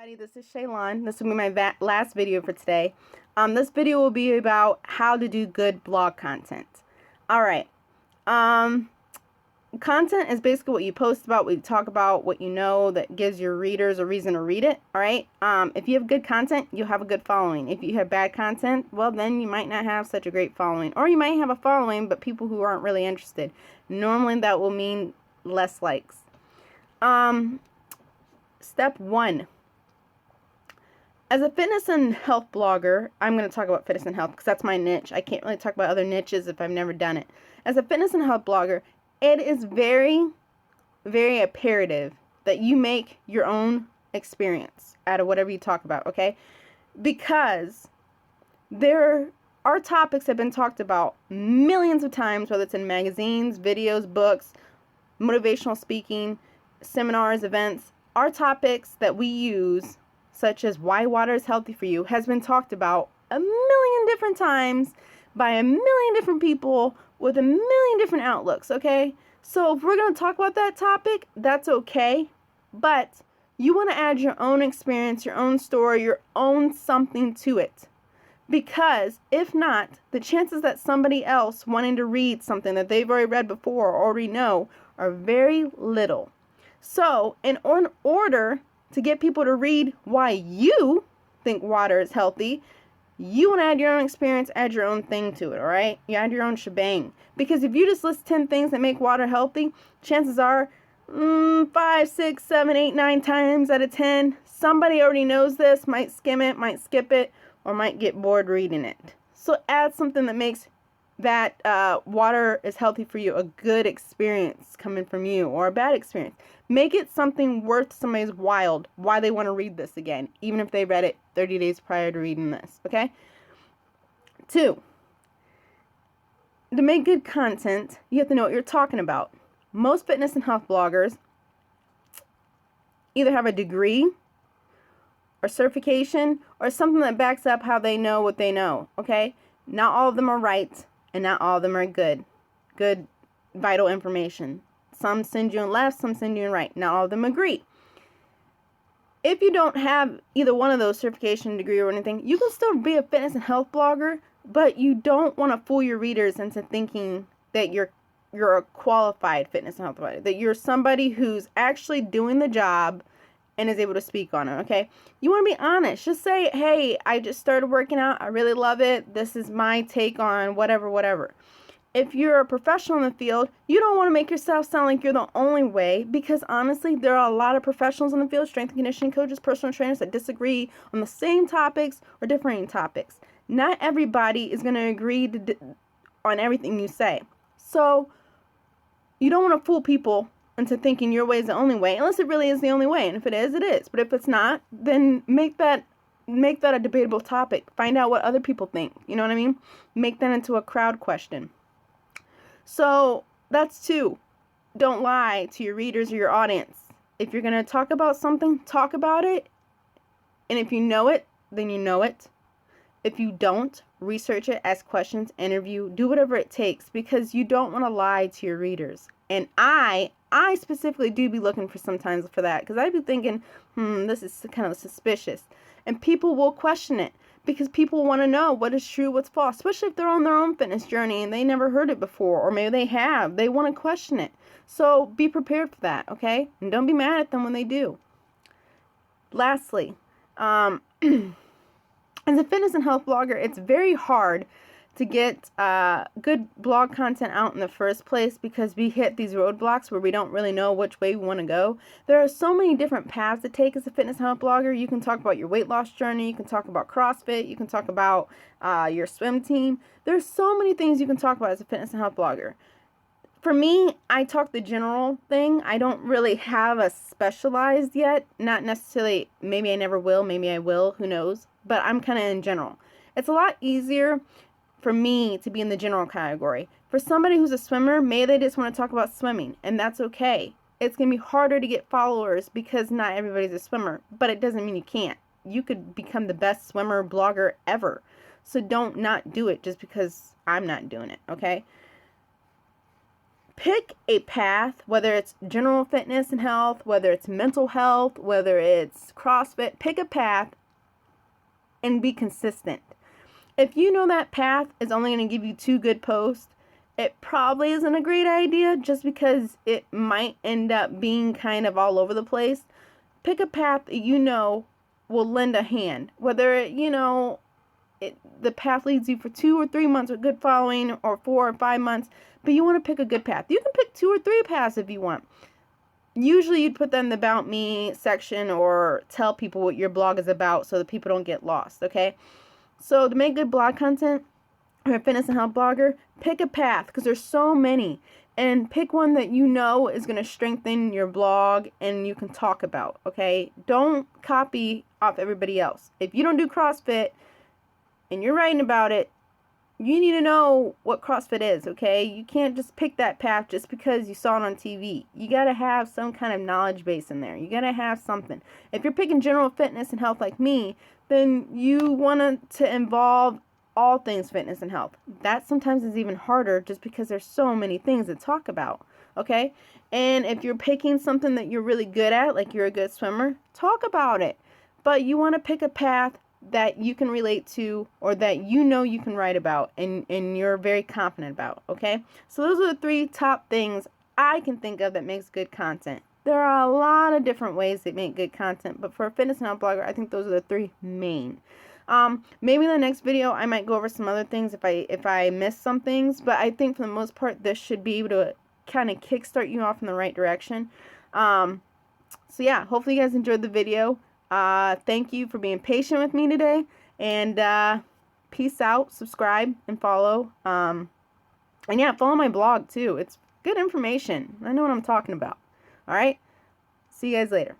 Everybody, this is Shaylon. This will be my last video for today. This video will be about how to do good blog content. Alright, content is basically what you post about, what you talk about, what you know that gives your readers a reason to read it. Alright, if you have good content, you'll have a good following. If you have bad content, well then you might not have such a great following. Or you might have a following, but people who aren't really interested. Normally that will mean less likes. Step 1. As a fitness and health blogger, I'm going to talk about fitness and health because that's my niche. I can't really talk about other niches if I've never done it. As a fitness and health blogger, it is very, very imperative that you make your own experience out of whatever you talk about, okay? Because our topics have been talked about millions of times, whether it's in magazines, videos, books, motivational speaking, seminars, events. Our topics that we use, such as why water is healthy for you, has been talked about a million different times by a million different people with a million different outlooks, okay? So if we're going to talk about that topic, that's okay, but you want to add your own experience, your own story, your own something to it. Because if not, the chances that somebody else wanting to read something that they've already read before or already know are very little. So in order to get people to read why you think water is healthy, you want to add your own experience, add your own thing to it, alright? You add your own shebang. Because if you just list 10 things that make water healthy, chances are 5, 6, 7, 8, 9 times out of 10, somebody already knows this, might skim it, might skip it, or might get bored reading it. So add something that makes that water is healthy for you a good experience coming from you, or a bad experience. Make it something worth somebody's while, why they want to read this again, even if they read it 30 days prior to reading this, okay? 2, to make good content, you have to know what you're talking about. Most fitness and health bloggers either have a degree or certification or something that backs up how they know what they know, okay? Not all of them are right, and not all of them are good vital information. Some send you in left, some send you in right. Not all of them agree. If you don't have either one of those, certification, degree, or anything, you can still be a fitness and health blogger, but you don't want to fool your readers into thinking that you're a qualified fitness and health blogger, that you're somebody who's actually doing the job and is able to speak on it, okay? You want to be honest. Just say, hey, I just started working out. I really love it. This is my take on whatever. If you're a professional in the field, you don't want to make yourself sound like you're the only way, because honestly, there are a lot of professionals in the field, strength and conditioning coaches, personal trainers, that disagree on the same topics or differing topics. Not everybody is going to agree on everything you say. So you don't want to fool people into thinking your way is the only way, unless it really is the only way. And if it is, it is. But if it's not, then make that a debatable topic. Find out what other people think. You know what I mean? Make that into a crowd question. So that's 2. Don't lie to your readers or your audience. If you're going to talk about something, talk about it. And if you know it, then you know it. If you don't, research it, ask questions, interview, do whatever it takes, because you don't want to lie to your readers. And I specifically do be looking for sometimes for that, because I'd be thinking, this is kind of suspicious. And people will question it, because people want to know what is true, what's false, especially if they're on their own fitness journey and they never heard it before, or maybe they have. They want to question it. So be prepared for that, okay? And don't be mad at them when they do. Lastly, as a fitness and health blogger, it's very hard to get good blog content out in the first place, because we hit these roadblocks where we don't really know which way we want to go. There are so many different paths to take as a fitness and health blogger. You can talk about your weight loss journey. You can talk about CrossFit. You can talk about your swim team. There's so many things you can talk about as a fitness and health blogger. For me, I talk the general thing. I don't really have a specialized yet. Not necessarily, maybe I never will, maybe I will, who knows. But I'm kind of in general. It's a lot easier for me to be in the general category. For somebody who's a swimmer, maybe they just want to talk about swimming, and that's okay. It's going to be harder to get followers because not everybody's a swimmer, but it doesn't mean you can't. You could become the best swimmer blogger ever. So don't not do it just because I'm not doing it, okay? pick a path, whether it's general fitness and health, whether it's mental health, whether it's CrossFit. Pick a path and be consistent. If you know that path is only going to give you 2 good posts, it probably isn't a great idea, just because it might end up being kind of all over the place. Pick a path that you know will lend a hand. Whether, the path leads you for 2 or 3 months with good following, or 4 or 5 months, but you want to pick a good path. You can pick 2 or 3 paths if you want. Usually you'd put that in the About Me section, or tell people what your blog is about so that people don't get lost, okay? So to make good blog content, or a fitness and health blogger, pick a path, because there's so many. And pick one that you know is going to strengthen your blog and you can talk about, okay? Don't copy off everybody else. If you don't do CrossFit and you're writing about it, you need to know what CrossFit is, okay? You can't just pick that path just because you saw it on TV. You got to have some kind of knowledge base in there. You got to have something. If you're picking general fitness and health like me, then you want to involve all things fitness and health. That sometimes is even harder, just because there's so many things to talk about, okay? And if you're picking something that you're really good at, like you're a good swimmer, talk about it. But you want to pick a path that you can relate to, or that you know you can write about and you're very confident about, okay? So those are the 3 top things I can think of that makes good content. There are a lot of different ways that make good content, but for a fitness and health blogger, I think those are the 3 main. Maybe in the next video I might go over some other things if I miss some things, but I think for the most part this should be able to kind of kickstart you off in the right direction. So yeah, hopefully you guys enjoyed the video. Thank you for being patient with me today, and peace out. Subscribe and follow. And yeah, follow my blog too. It's good information. I know what I'm talking about. All right, see you guys later.